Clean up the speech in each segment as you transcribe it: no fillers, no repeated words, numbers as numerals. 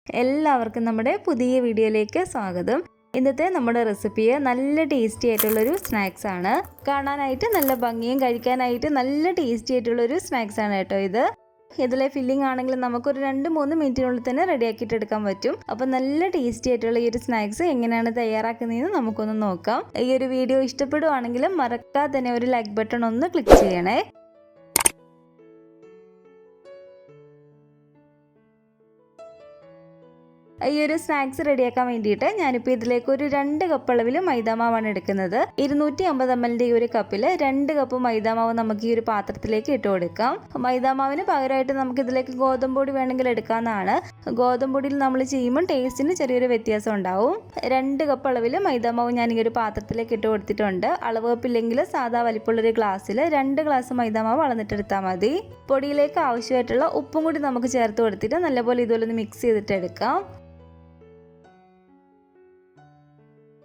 എല്ലാവർക്കും നമ്മുടെ പുതിയ വീഡിയോയിലേക്ക് സ്വാഗതം. ഇന്നത്തെ നമ്മുടെ റെസിപ്പി നല്ല ടേസ്റ്റി ആയിട്ടുള്ളൊരു സ്നാക്സ് ആണ്. കാണാനായിട്ട് നല്ല ഭംഗിയും കഴിക്കാനായിട്ട് നല്ല ടേസ്റ്റി ആയിട്ടുള്ളൊരു സ്നാക്സ് ആണ് കേട്ടോ ഇത്. ഇതിലെ ഫില്ലിംഗ് ആണെങ്കിൽ നമുക്കൊരു 2-3 മിനിറ്റിനുള്ളിൽ തന്നെ റെഡിയാക്കിയിട്ട് എടുക്കാൻ പറ്റും. അപ്പോൾ നല്ല ടേസ്റ്റി ആയിട്ടുള്ള ഈ ഒരു സ്നാക്സ് എങ്ങനെയാണ് തയ്യാറാക്കുന്നതെന്ന് നമുക്കൊന്ന് നോക്കാം. ഈ ഒരു വീഡിയോ ഇഷ്ടപ്പെടുവാണെങ്കിൽ മറക്കാതെ തന്നെ ഒരു ലൈക്ക് ബട്ടൺ ഒന്ന് ക്ലിക്ക് ചെയ്യണേ. ഈ ഒരു സ്നാക്സ് റെഡിയാക്കാൻ വേണ്ടിയിട്ട് ഞാനിപ്പോൾ ഇതിലേക്ക് ഒരു 2 കപ്പ് അളവിൽ മൈദാമാവാണ് എടുക്കുന്നത്. 250 ml ഈ ഒരു കപ്പിൽ 2 കപ്പ് മൈദാമാവ് നമുക്ക് ഈ ഒരു പാത്രത്തിലേക്ക് ഇട്ട് കൊടുക്കാം. മൈദാമാവിന് പകരമായിട്ട് നമുക്ക് ഇതിലേക്ക് ഗോതമ്പ് പൊടി വേണമെങ്കിൽ എടുക്കാവുന്നതാണ്. ഗോതമ്പ് പൊടിയിൽ നമ്മൾ ചെയ്യുമ്പോൾ ടേസ്റ്റിന് ചെറിയൊരു വ്യത്യാസം ഉണ്ടാവും. 2 കപ്പ് അളവിൽ മൈദാമാവ് ഞാൻ ഈ ഒരു പാത്രത്തിലേക്ക് ഇട്ട് കൊടുത്തിട്ടുണ്ട്. അളവ് കപ്പില്ലെങ്കിൽ സാധാ വലിപ്പമുള്ളൊരു ഗ്ലാസ്സിൽ 2 ഗ്ലാസ് മൈദാമാവ് അളന്നിട്ടെടുത്താൽ മതി. പൊടിയിലേക്ക് ആവശ്യമായിട്ടുള്ള ഉപ്പും കൂടി നമുക്ക് ചേർത്ത് കൊടുത്തിട്ട് നല്ലപോലെ ഇതുപോലെ ഒന്ന് മിക്സ് ചെയ്തിട്ട് എടുക്കാം.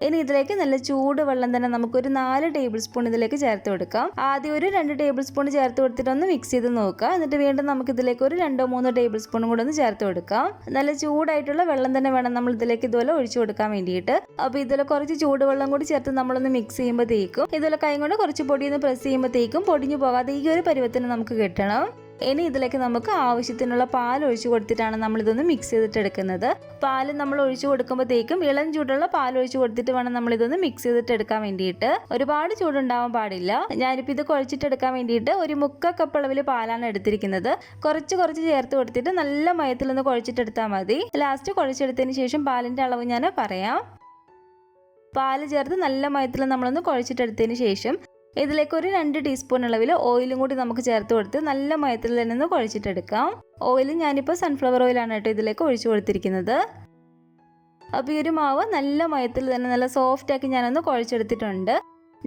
ഇനി ഇതിലേക്ക് നല്ല ചൂട് വെള്ളം തന്നെ നമുക്കൊരു 4 ടേബിൾ സ്പൂൺ ഇതിലേക്ക് ചേർത്ത് കൊടുക്കാം. ആദ്യം ഒരു 2 ടേബിൾ സ്പൂൺ ചേർത്ത് കൊടുത്തിട്ട് ഒന്ന് മിക്സ് ചെയ്ത് നോക്കുക. എന്നിട്ട് വീണ്ടും നമുക്ക് ഇതിലേക്ക് ഒരു 2-3 ടേബിൾ സ്പൂണും കൂടെ ഒന്ന് ചേർത്ത് കൊടുക്കാം. നല്ല ചൂടായിട്ടുള്ള വെള്ളം തന്നെ വേണം നമ്മൾ ഇതിലേക്ക് ഇതുപോലെ ഒഴിച്ചു കൊടുക്കാൻ വേണ്ടിയിട്ട്. അപ്പോൾ ഇതിൽ കുറച്ച് ചൂടുവെള്ളം കൂടി ചേർത്ത് നമ്മളൊന്ന് മിക്സ് ചെയ്യുമ്പോഴത്തേക്കും ഇതുപോലെ കൈ കൊണ്ട് കുറച്ച് പൊടിയൊന്ന് പ്രസ് ചെയ്യുമ്പോഴത്തേക്കും പൊടിഞ്ഞു പോകാതെ ഈ ഒരു പരുവത്തിന് നമുക്ക് കിട്ടണം. ഇനി ഇതിലേക്ക് നമുക്ക് ആവശ്യത്തിനുള്ള പാൽ ഒഴിച്ചു കൊടുത്തിട്ടാണ് നമ്മളിതൊന്ന് മിക്സ് ചെയ്തിട്ട് എടുക്കുന്നത്. പാല് നമ്മൾ ഒഴിച്ചു കൊടുക്കുമ്പോഴത്തേക്കും ഇളം ചൂടുള്ള പാൽ ഒഴിച്ചു കൊടുത്തിട്ട് വേണം നമ്മളിതൊന്ന് മിക്സ് ചെയ്തിട്ട് എടുക്കാൻ വേണ്ടിയിട്ട്. ഒരുപാട് ചൂടുണ്ടാവാൻ പാടില്ല. ഞാനിപ്പോൾ ഇത് കുഴച്ചിട്ടെടുക്കാൻ വേണ്ടിയിട്ട് ഒരു 3/4 കപ്പ് അളവിൽ പാലാണ് എടുത്തിരിക്കുന്നത്. കുറച്ച് ചേർത്ത് കൊടുത്തിട്ട് നല്ല മയത്തിലൊന്ന് കുഴച്ചിട്ടെടുത്താൽ മതി. ലാസ്റ്റ് കുഴച്ചെടുത്തതിന് ശേഷം പാലിൻ്റെ അളവ് ഞാൻ പറയാം. പാല് ചേർത്ത് നല്ല മയത്തിൽ നമ്മളൊന്ന് കുഴച്ചിട്ടെടുത്തതിന് ശേഷം ഇതിലേക്ക് ഒരു 2 ടീസ്പൂൺ അളവിൽ ഓയിലും കൂടി നമുക്ക് ചേർത്ത് കൊടുത്ത് നല്ല മയത്തിൽ തന്നെ ഒന്ന് കുഴച്ചിട്ടെടുക്കാം. ഓയിൽ ഞാനിപ്പോൾ സൺഫ്ലവർ ഓയിലാണ് കേട്ടോ ഇതിലേക്ക് ഒഴിച്ചു കൊടുത്തിരിക്കുന്നത്. അപ്പോൾ ഈ ഒരു മാവ് നല്ല മയത്തിൽ തന്നെ നല്ല സോഫ്റ്റ് ആക്കി ഞാനൊന്ന് കുഴച്ചെടുത്തിട്ടുണ്ട്.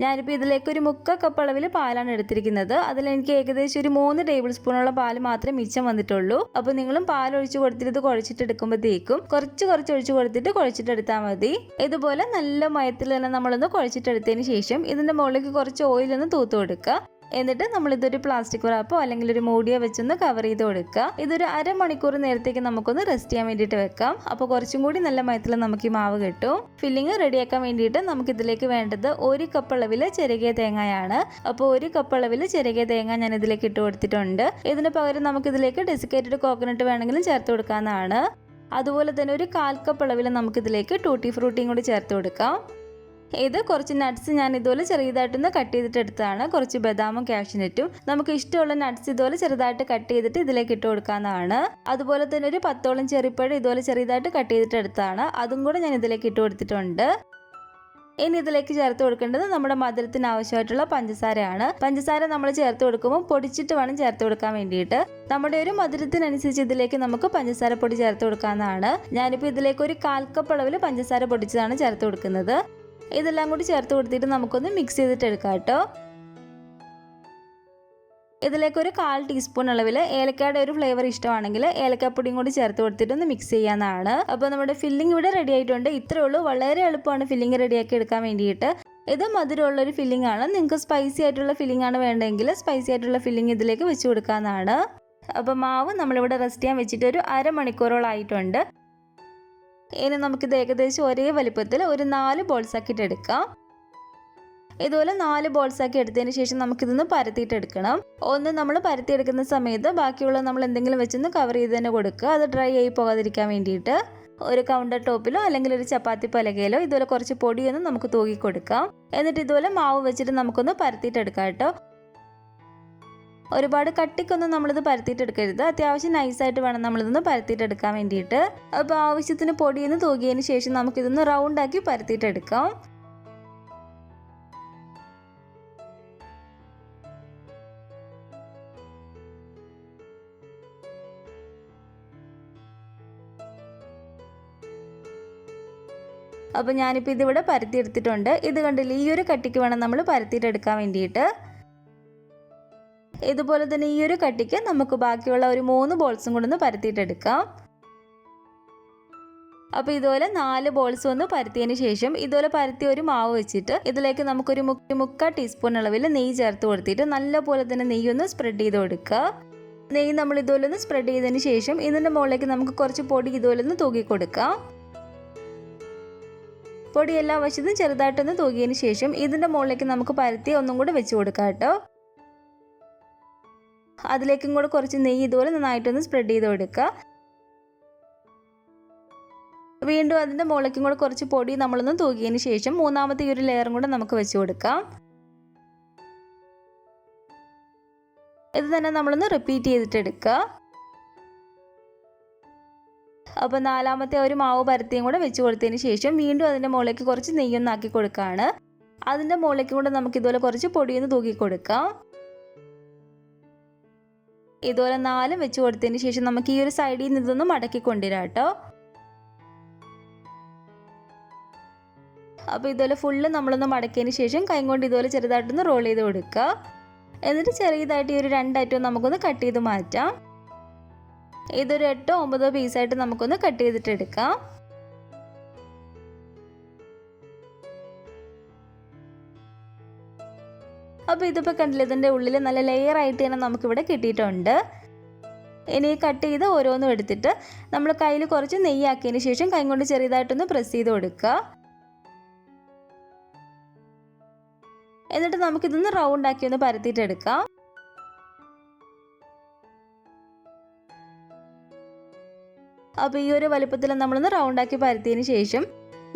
ഞാനിപ്പോൾ ഇതിലേക്ക് ഒരു 3/4 കപ്പ് അളവിൽ പാലാണ് എടുത്തിരിക്കുന്നത്. അതിൽ എനിക്ക് ഏകദേശം ഒരു 3 ടേബിൾ സ്പൂണുള്ള പാല് മാത്രമേ മിച്ചം വന്നിട്ടുള്ളൂ. അപ്പോൾ നിങ്ങളും പാൽ ഒഴിച്ചു കൊടുത്തിട്ട് ഇത് കുഴച്ചിട്ടെടുക്കുമ്പോഴത്തേക്കും കുറച്ച് ഒഴിച്ചു കൊടുത്തിട്ട് കുഴച്ചിട്ടെടുത്താൽ മതി. ഇതുപോലെ നല്ല മയത്തിൽ തന്നെ നമ്മളൊന്ന് കുഴച്ചിട്ടെടുത്തതിന് ശേഷം ഇതിൻ്റെ മുകളിലേക്ക് കുറച്ച് ഓയിലൊന്ന് തൂത്ത് കൊടുക്കുക. എന്നിട്ട് നമ്മളിതൊരു പ്ലാസ്റ്റിക് റാപ്പോ അല്ലെങ്കിൽ ഒരു മൂടിയോ വെച്ചൊന്ന് കവർ ചെയ്ത് കൊടുക്കുക. ഇതൊരു അരമണിക്കൂർ നേരത്തേക്ക് നമുക്കൊന്ന് റെസ്റ്റ് ചെയ്യാൻ വേണ്ടിയിട്ട് വെക്കാം. അപ്പോൾ കുറച്ചും കൂടി നല്ല മയത്തിൽ നമുക്ക് ഈ മാവ് കിട്ടും. ഫില്ലിങ് റെഡിയാക്കാൻ വേണ്ടിയിട്ട് നമുക്ക് ഇതിലേക്ക് വേണ്ടത് 1 കപ്പ് അളവിൽ ചിരകിയ തേങ്ങയാണ്. അപ്പോൾ 1 കപ്പ് അളവിൽ ചിരകിയ തേങ്ങ ഞാൻ ഇതിലേക്ക് ഇട്ട് കൊടുത്തിട്ടുണ്ട്. ഇതിന് പകരം നമുക്കിതിലേക്ക് ഡെസിക്കേറ്റഡ് കോക്കനട്ട് വേണമെങ്കിലും ചേർത്ത് കൊടുക്കാവുന്നതാണ്. അതുപോലെ തന്നെ ഒരു 1/4 കപ്പ് അളവിൽ നമുക്കിതിലേക്ക് ടൂട്ടി ഫ്രൂട്ടിയും കൂടി ചേർത്ത് കൊടുക്കാം. ഇത് കുറച്ച് നട്ട്സ് ഞാൻ ഇതുപോലെ ചെറിയതായിട്ടൊന്ന് കട്ട് ചെയ്തിട്ട് എടുത്തതാണ്. കുറച്ച് ബദാമും കാഷ്യൂനട്ടും നമുക്ക് ഇഷ്ടമുള്ള നട്ട്സ് ഇതുപോലെ ചെറുതായിട്ട് കട്ട് ചെയ്തിട്ട് ഇതിലേക്ക് ഇട്ട് കൊടുക്കാവുന്നതാണ്. അതുപോലെ തന്നെ ഒരു 10ഓളം ചെറിപ്പഴം ഇതുപോലെ ചെറുതായിട്ട് കട്ട് ചെയ്തിട്ട് എടുത്താണ്. അതും കൂടെ ഞാൻ ഇതിലേക്ക് ഇട്ട് കൊടുത്തിട്ടുണ്ട്. ഇനി ഇതിലേക്ക് ചേർത്ത് കൊടുക്കേണ്ടത് നമ്മുടെ മധുരത്തിന് ആവശ്യമായിട്ടുള്ള പഞ്ചസാരയാണ്. പഞ്ചസാര നമ്മൾ ചേർത്ത് കൊടുക്കുമ്പോൾ പൊടിച്ചിട്ട് വേണം ചേർത്ത് കൊടുക്കാൻ വേണ്ടിയിട്ട്. നമ്മുടെ ഒരു മധുരത്തിനനുസരിച്ച് ഇതിലേക്ക് നമുക്ക് പഞ്ചസാര പൊടി ചേർത്ത് കൊടുക്കാവുന്നതാണ്. ഞാനിപ്പോൾ ഇതിലേക്ക് ഒരു 1/4 കപ്പ് അളവിൽ പഞ്ചസാര പൊടിച്ചതാണ് ചേർത്ത് കൊടുക്കുന്നത്. ഇതെല്ലാം കൂടി ചേർത്ത് കൊടുത്തിട്ട് നമുക്കൊന്ന് മിക്സ് ചെയ്തിട്ട് എടുക്കാം കേട്ടോ. ഇതിലേക്ക് ഒരു 1/4 ടീസ്പൂൺ അളവിൽ ഏലക്കയുടെ ഒരു ഫ്ലേവർ ഇഷ്ടമാണെങ്കിൽ ഏലക്കാപ്പൊടിയും കൂടി ചേർത്ത് കൊടുത്തിട്ട് ഒന്ന് മിക്സ് ചെയ്യാവുന്നതാണ്. അപ്പോൾ നമ്മുടെ ഫില്ലിംഗ് ഇവിടെ റെഡി ആയിട്ടുണ്ട്. ഇത്രയേ ഉള്ളൂ. വളരെ എളുപ്പമാണ് ഫില്ലിംഗ് റെഡിയാക്കി എടുക്കാൻ വേണ്ടിയിട്ട്. ഇത് മധുരമുള്ളൊരു ഫില്ലിംഗ് ആണ്. നിങ്ങൾക്ക് സ്പൈസി ആയിട്ടുള്ള ഫില്ലിംഗ് ആണ് വേണ്ടതെങ്കിൽ സ്പൈസി ആയിട്ടുള്ള ഫില്ലിംഗ് ഇതിലേക്ക് വെച്ച് കൊടുക്കാവുന്നതാണ്. അപ്പോൾ മാവ് നമ്മളിവിടെ റെസ്റ്റ് ചെയ്യാൻ വെച്ചിട്ട് ഒരു അരമണിക്കൂറോളം ആയിട്ടുണ്ട്. ഇനി നമുക്കിത് ഏകദേശം ഒരേ വലിപ്പത്തിൽ ഒരു 4 ബോൾസ് ആക്കിയിട്ട് എടുക്കാം. ഇതുപോലെ 4 ബോൾസ് ആക്കി എടുത്തതിന് ശേഷം നമുക്കിതൊന്ന് പരത്തിയിട്ടെടുക്കണം. ഒന്ന് നമ്മൾ പരത്തിയെടുക്കുന്ന സമയത്ത് ബാക്കിയുള്ള നമ്മൾ എന്തെങ്കിലും വെച്ചൊന്ന് കവർ ചെയ്ത് തന്നെ കൊടുക്കുക. അത് ഡ്രൈ ആയി പോകാതിരിക്കാൻ വേണ്ടിയിട്ട്. ഒരു കൗണ്ടർ ടോപ്പിലോ അല്ലെങ്കിൽ ഒരു ചപ്പാത്തി പലകയിലോ ഇതുപോലെ കുറച്ച് പൊടിയൊന്ന് നമുക്ക് തൂക്കി കൊടുക്കാം. എന്നിട്ട് ഇതുപോലെ മാവ് വെച്ചിട്ട് നമുക്കൊന്ന് പരത്തിയിട്ടെടുക്കാം കേട്ടോ. ഒരുപാട് കട്ടിക്കൊന്നും നമ്മളിത് പരത്തിയിട്ടെടുക്കരുത്. അത്യാവശ്യം നൈസായിട്ട് വേണം നമ്മളിതൊന്ന് പരത്തിയിട്ടെടുക്കാൻ വേണ്ടിയിട്ട്. അപ്പോൾ ആവശ്യത്തിന് പൊടിയൊന്ന് തൂകിയതിന് ശേഷം നമുക്കിതൊന്ന് റൗണ്ടാക്കി പരത്തിയിട്ടെടുക്കാം. അപ്പോൾ ഞാനിപ്പോൾ ഇതിവിടെ പരത്തിയെടുത്തിട്ടുണ്ട്. ഇത് കണ്ടില്ല, ഈ ഒരു കട്ടിക്ക് വേണം നമ്മൾ പരത്തിയിട്ടെടുക്കാൻ വേണ്ടിയിട്ട്. ഇതുപോലെ തന്നെ ഈ ഒരു കട്ടിക്ക് നമുക്ക് ബാക്കിയുള്ള ഒരു 3 ബോൾസും കൂടെ ഒന്ന് പരത്തിയിട്ടെടുക്കാം. അപ്പോൾ ഇതുപോലെ 4 ബോൾസ് ഒന്ന് പരത്തിയതിന് ശേഷം ഇതുപോലെ പരത്തിയ ഒരു മാവ് വെച്ചിട്ട് ഇതിലേക്ക് നമുക്കൊരു 1/4 ടീസ്പൂൺ അളവിൽ നെയ്യ് ചേർത്ത് കൊടുത്തിട്ട് നല്ലപോലെ തന്നെ നെയ്യൊന്ന് സ്പ്രെഡ് ചെയ്ത് കൊടുക്കുക. നെയ്യ് നമ്മൾ ഇതുപോലെ ഒന്ന് സ്പ്രെഡ് ചെയ്തതിന് ശേഷം ഇതിൻ്റെ മുകളിലേക്ക് നമുക്ക് കുറച്ച് പൊടി ഇതുപോലെ ഒന്ന് തൂക്കി കൊടുക്കാം. പൊടി എല്ലാ വശത്തും ചെറുതായിട്ടൊന്ന് തൂകിയതിന് ശേഷം ഇതിൻ്റെ മുകളിലേക്ക് നമുക്ക് പരത്തി ഒന്നും കൂടെ വെച്ച് കൊടുക്കാം കേട്ടോ. അതിലേക്കും കൂടെ കുറച്ച് നെയ്യ് ഇതുപോലെ നന്നായിട്ടൊന്ന് സ്പ്രെഡ് ചെയ്ത് കൊടുക്കുക. വീണ്ടും അതിൻ്റെ മുകളിലേക്കും കൂടെ കുറച്ച് പൊടി നമ്മളൊന്ന് തൂകിയതിന് ശേഷം മൂന്നാമത്തെ ഈ ഒരു ലെയറും കൂടെ നമുക്ക് വെച്ച് കൊടുക്കാം. ഇത് തന്നെ നമ്മളൊന്ന് റിപ്പീറ്റ് ചെയ്തിട്ടെടുക്കുക. അപ്പോൾ നാലാമത്തെ ഒരു മാവ് പരത്തിയും കൂടെ വെച്ച് കൊടുത്തതിന് ശേഷം വീണ്ടും അതിൻ്റെ മുകളിലേക്ക് കുറച്ച് നെയ്യൊന്ന് ആക്കി കൊടുക്കുകയാണ്. അതിൻ്റെ മുകളിലേക്കും കൂടെ നമുക്ക് ഇതുപോലെ കുറച്ച് പൊടിയൊന്ന് തൂക്കി കൊടുക്കാം. ഇതുപോലെ 4 വെച്ച് കൊടുത്തതിന് ശേഷം നമുക്ക് ഈ ഒരു സൈഡിൽ നിന്ന് ഇതൊന്ന് മടക്കി കൊണ്ടുവരാം കേട്ടോ. അപ്പോൾ ഇതുപോലെ ഫുള്ള് നമ്മളൊന്ന് മടക്കിയതിന് ശേഷം കൈ കൊണ്ട് ഇതുപോലെ ചെറുതായിട്ടൊന്ന് റോൾ ചെയ്ത് കൊടുക്കുക. എന്നിട്ട് ചെറിയതായിട്ട് ഈ ഒരു 2 ഐറ്റം നമുക്കൊന്ന് കട്ട് ചെയ്ത് മാറ്റാം. ഇതൊരു 8-9 പീസായിട്ട് നമുക്കൊന്ന് കട്ട് ചെയ്തിട്ടെടുക്കാം. അപ്പോൾ ഇതിപ്പോൾ കണ്ടില്ല, ഇതിൻ്റെ ഉള്ളിൽ നല്ല ലെയർ ആയിട്ട് തന്നെ നമുക്കിവിടെ കിട്ടിയിട്ടുണ്ട്. ഇനി കട്ട് ചെയ്ത് ഓരോന്നും എടുത്തിട്ട് നമ്മൾ കയ്യിൽ കുറച്ച് നെയ്യാക്കിയതിന് ശേഷം കൈ കൊണ്ട് ചെറിയതായിട്ടൊന്ന് പ്രസ് ചെയ്ത് കൊടുക്കുക. എന്നിട്ട് നമുക്കിതൊന്ന് റൗണ്ട് ആക്കി ഒന്ന് പരത്തിയിട്ടെടുക്കാം. അപ്പോൾ ഈ ഒരു വലുപ്പത്തിൽ നമ്മളൊന്ന് റൗണ്ട് ആക്കി പരത്തിയതിന് ശേഷം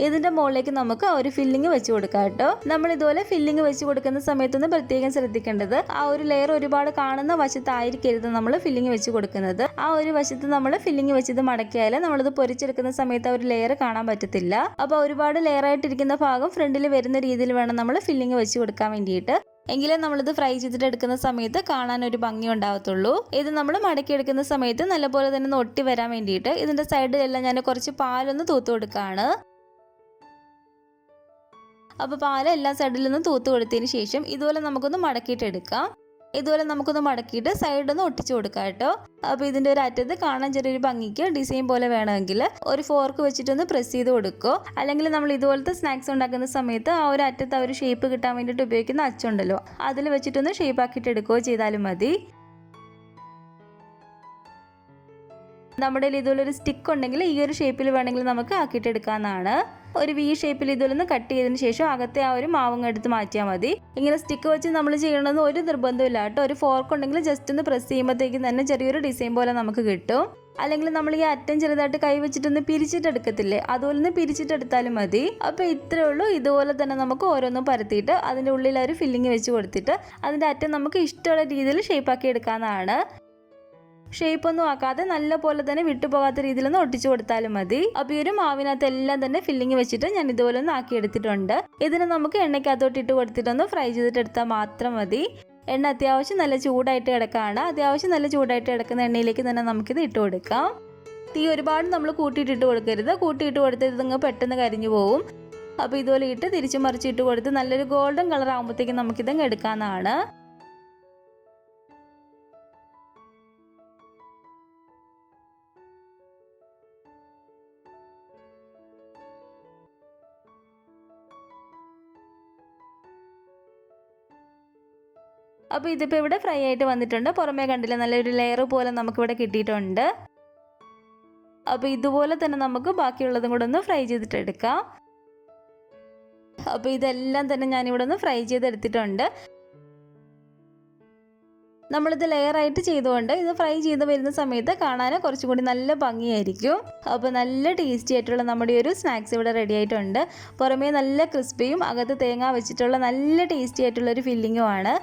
ഇതിൻ്റെ മുകളിലേക്ക് നമുക്ക് ഒരു ഫില്ലിങ് വെച്ച് കൊടുക്കാം കേട്ടോ. നമ്മൾ ഇതുപോലെ ഫില്ലിങ് വെച്ച് കൊടുക്കുന്ന സമയത്തൊന്ന് പ്രത്യേകം ശ്രദ്ധിക്കേണ്ടത്, ആ ഒരു ലെയർ ഒരുപാട് കാണുന്ന വശത്തായിരിക്കരുത് നമ്മൾ ഫില്ലിങ് വെച്ച് കൊടുക്കുന്നത്. ആ ഒരു വശത്ത് നമ്മൾ ഫില്ലിങ് വെച്ചത് മടക്കിയാൽ നമ്മളിത് പൊരിച്ചെടുക്കുന്ന സമയത്ത് ആ ഒരു ലെയർ കാണാൻ പറ്റത്തില്ല. അപ്പോൾ ഒരുപാട് ലെയർ ആയിട്ടിരിക്കുന്ന ഭാഗം ഫ്രണ്ടിൽ വരുന്ന രീതിയിൽ വേണം നമ്മൾ ഫില്ലിങ് വെച്ച് കൊടുക്കാൻ വേണ്ടിയിട്ട്. എങ്കിലേ നമ്മളിത് ഫ്രൈ ചെയ്തിട്ട് എടുക്കുന്ന സമയത്ത് കാണാൻ ഒരു ഭംഗി ഉണ്ടാവത്തുള്ളൂ. ഇത് നമ്മൾ മടക്കി എടുക്കുന്ന സമയത്ത് നല്ലപോലെ തന്നെ ഒട്ടി വരാൻ വേണ്ടിയിട്ട് ഇതിൻ്റെ സൈഡിലെല്ലാം ഞാൻ കുറച്ച് പാലൊന്ന് തൂത്ത് കൊടുക്കുകയാണ്. അപ്പോൾ പാൽ എല്ലാ സൈഡിൽ നിന്നും തൂത്ത് കൊടുത്തതിന് ശേഷം ഇതുപോലെ നമുക്കൊന്ന് മടക്കിയിട്ടെടുക്കാം. ഇതുപോലെ നമുക്കൊന്ന് മടക്കിയിട്ട് സൈഡൊന്ന് ഒട്ടിച്ചു കൊടുക്കാം കേട്ടോ. അപ്പോൾ ഇതിൻ്റെ ഒരു അറ്റത്ത് കാണാൻ ചെറിയൊരു ഭംഗിക്ക് ഡിസൈൻ പോലെ വേണമെങ്കിൽ ഒരു ഫോർക്ക് വെച്ചിട്ടൊന്ന് പ്രസ് ചെയ്ത് കൊടുക്കുക. അല്ലെങ്കിൽ നമ്മൾ ഇതുപോലത്തെ സ്നാക്സ് ഉണ്ടാക്കുന്ന സമയത്ത് ആ ഒരു അറ്റത്ത് ആ ഒരു ഷേപ്പ് കിട്ടാൻ വേണ്ടിയിട്ട് ഉപയോഗിക്കുന്ന അച്ചുണ്ടല്ലോ, അതിൽ വെച്ചിട്ടൊന്ന് ഷേപ്പ് ആക്കിയിട്ട് എടുക്കുകയോ ചെയ്താലും മതി. നമ്മുടെ ഇതുപോലൊരു സ്റ്റിക്ക് ഉണ്ടെങ്കിൽ ഈ ഒരു ഷേപ്പിൽ വേണമെങ്കിൽ നമുക്ക് ആക്കിയിട്ട് എടുക്കാവുന്നതാണ്. ഒരു വി ഷേപ്പിൽ ഇതിലൊന്ന് കട്ട് ചെയ്തതിന് ശേഷം അകത്തെ ആ ഒരു മാവങ്ങ് എടുത്ത് മാറ്റിയാൽ മതി. ഇങ്ങനെ സ്റ്റിക്ക് വെച്ച് നമ്മൾ ചെയ്യണമെന്ന് ഒരു നിർബന്ധമില്ല കേട്ടോ. ഒരു ഫോർക്ക് ഉണ്ടെങ്കിൽ ജസ്റ്റ് ഒന്ന് പ്രസ് ചെയ്യുമ്പോഴത്തേക്കും തന്നെ ചെറിയൊരു ഡിസൈൻ പോലെ നമുക്ക് കിട്ടും. അല്ലെങ്കിൽ നമ്മൾ ഈ അറ്റം ചെറുതായിട്ട് കൈ വെച്ചിട്ടൊന്ന് പിരിച്ചിട്ടെടുക്കത്തില്ലേ, അതുപോലെ ഒന്ന് പിരിച്ചിട്ടെടുത്താലും മതി. അപ്പോൾ ഇത്രേ ഉള്ളൂ. ഇതുപോലെ തന്നെ നമുക്ക് ഓരോന്നും പരത്തിയിട്ട് അതിൻ്റെ ഉള്ളിൽ ഒരു ഫില്ലിങ് വെച്ച് കൊടുത്തിട്ട് അതിൻ്റെ അറ്റം നമുക്ക് ഇഷ്ടമുള്ള രീതിയിൽ ഷേപ്പാക്കി എടുക്കാവുന്നതാണ്. ഷേപ്പൊന്നും ആക്കാതെ നല്ല പോലെ തന്നെ വിട്ടുപോകാത്ത രീതിയിലൊന്ന് ഒട്ടിച്ചു കൊടുത്താലും മതി. അപ്പോൾ ഈ ഒരു മാവിനകത്ത് എല്ലാം തന്നെ ഫില്ലിങ് വെച്ചിട്ട് ഞാൻ ഇതുപോലെ ഒന്ന് ആക്കി എടുത്തിട്ടുണ്ട്. ഇതിന് നമുക്ക് എണ്ണയ്ക്കകത്തോട്ട് ഇട്ട് കൊടുത്തിട്ടൊന്ന് ഫ്രൈ ചെയ്തിട്ട് എടുത്താൽ മാത്രം മതി. എണ്ണ അത്യാവശ്യം നല്ല ചൂടായിട്ട് കിടക്കുകയാണ്. അത്യാവശ്യം നല്ല ചൂടായിട്ട് കിടക്കുന്ന എണ്ണയിലേക്ക് തന്നെ നമുക്കിത് ഇട്ട് കൊടുക്കാം. തീ ഒരുപാട് നമ്മൾ കൂട്ടിയിട്ടിട്ട് കൊടുക്കരുത്. കൂട്ടിയിട്ട് കൊടുത്ത് ഇതങ്ങ് പെട്ടെന്ന് കരിഞ്ഞു പോകും. അപ്പോൾ ഇതുപോലെ ഇട്ട് തിരിച്ചു മറിച്ചിട്ട് കൊടുത്ത് നല്ലൊരു ഗോൾഡൻ കളർ ആകുമ്പോഴത്തേക്കും നമുക്കിതങ്ങ് എടുക്കാവുന്നതാണ്. അപ്പോൾ ഇതിപ്പോൾ ഇവിടെ ഫ്രൈ ആയിട്ട് വന്നിട്ടുണ്ട്. പുറമേ കണ്ടില്ല, നല്ലൊരു ലെയർ പോലെ നമുക്കിവിടെ കിട്ടിയിട്ടുണ്ട്. അപ്പോൾ ഇതുപോലെ തന്നെ നമുക്ക് ബാക്കിയുള്ളതും കൂടെ ഒന്ന് ഫ്രൈ ചെയ്തിട്ടെടുക്കാം. അപ്പോൾ ഇതെല്ലാം തന്നെ ഞാനിവിടെ ഒന്ന് ഫ്രൈ ചെയ്തെടുത്തിട്ടുണ്ട്. നമ്മളിത് ലെയറായിട്ട് ചെയ്തുകൊണ്ട് ഇത് ഫ്രൈ ചെയ്ത് വരുന്ന സമയത്ത് കാണാൻ കുറച്ചും കൂടി നല്ല ഭംഗിയായിരിക്കും. അപ്പോൾ നല്ല ടേസ്റ്റി ആയിട്ടുള്ള നമ്മുടെ ഒരു സ്നാക്സ് ഇവിടെ റെഡി ആയിട്ടുണ്ട്. പുറമേ നല്ല ക്രിസ്പിയും അകത്ത് തേങ്ങ വെച്ചിട്ടുള്ള നല്ല ടേസ്റ്റി ആയിട്ടുള്ളൊരു ഫില്ലിങ്ങുമാണ്.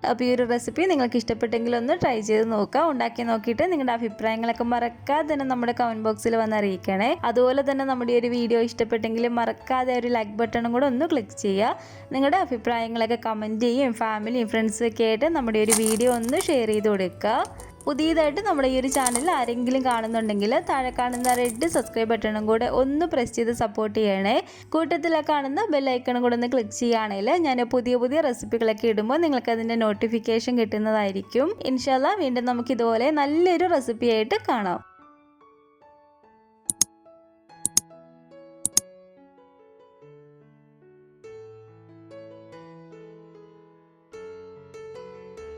അപ്പോൾ ഈ ഒരു റെസിപ്പി നിങ്ങൾക്ക് ഇഷ്ടപ്പെട്ടെങ്കിൽ ഒന്ന് ട്രൈ ചെയ്ത് നോക്കുക. ഉണ്ടാക്കി നോക്കിയിട്ട് നിങ്ങളുടെ അഭിപ്രായങ്ങളൊക്കെ മറക്കാതെ തന്നെ നമ്മുടെ കമൻറ്റ് ബോക്സിൽ വന്ന് അറിയിക്കണേ. അതുപോലെ തന്നെ നമ്മുടെ ഒരു വീഡിയോ ഇഷ്ടപ്പെട്ടെങ്കിൽ മറക്കാതെ ഒരു ലൈക്ക് ബട്ടണും കൂടെ ഒന്ന് ക്ലിക്ക് ചെയ്യുക. നിങ്ങളുടെ അഭിപ്രായങ്ങളൊക്കെ കമൻറ്റ് ചെയ്യും. ഫാമിലിയും ഫ്രണ്ട്സും ഒക്കെ ആയിട്ട് നമ്മുടെ ഒരു വീഡിയോ ഒന്ന് ഷെയർ ചെയ്ത് കൊടുക്കുക. പുതിയതായിട്ട് നമ്മുടെ ഈ ഒരു ചാനൽ ആരെങ്കിലും കാണുന്നുണ്ടെങ്കിൽ താഴെ കാണുന്ന റെഡ് സബ്സ്ക്രൈബ് ബട്ടണും കൂടെ ഒന്ന് പ്രസ് ചെയ്ത് സപ്പോർട്ട് ചെയ്യണേ. കൂട്ടത്തിൽ കാണുന്ന ബെൽ ഐക്കണും കൂടെ ഒന്ന് ക്ലിക്ക് ചെയ്യുകയാണെങ്കിൽ ഞാൻ പുതിയ റെസിപ്പികളൊക്കെ ഇടുമ്പോൾ നിങ്ങൾക്ക് അതിൻ്റെ നോട്ടിഫിക്കേഷൻ കിട്ടുന്നതായിരിക്കും. ഇൻഷാല്ലാ വീണ്ടും നമുക്ക് ഇതുപോലെ നല്ലൊരു റെസിപ്പി ആയിട്ട് കാണാം.